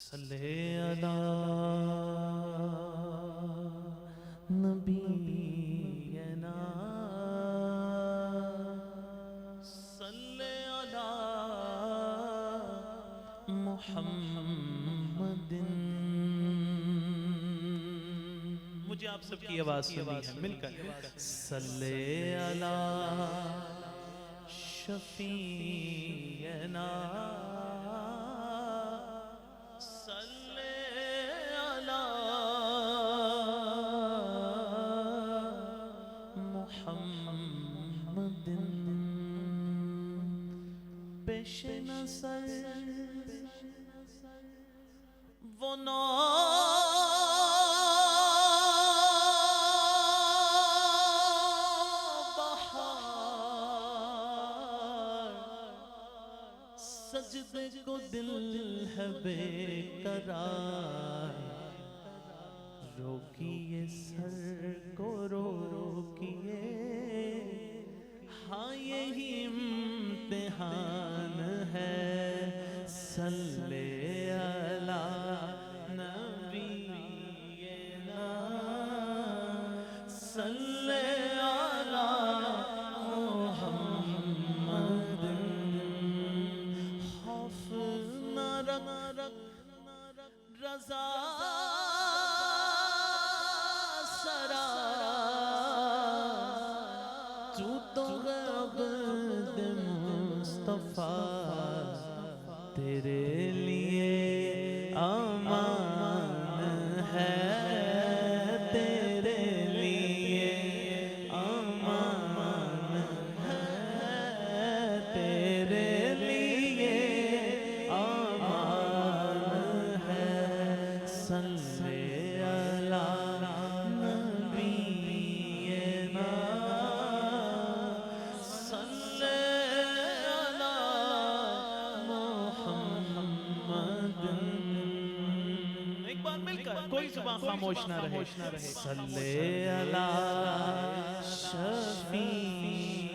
صلی علی نبینا صلی علی محمد. مجھے آپ سب کی آواز سنی ہے مل کر. صلی علی شفیعنا محمد. پیش نظر وہ نوبہار سجدے کو دل ہے بے قرار. روکیے سر کو روکیے ہاں یہی امتحان ہے. صلی علی نبینا صلی علی محمد. خوف نہ رکھ رضا تیرے لیے امان ہے. تیرے لیے امان ہے. تیرے لیے امان ہے. صلی علی نبینا کوئی زبان خاموش نہ رہے. صلی علی شفیع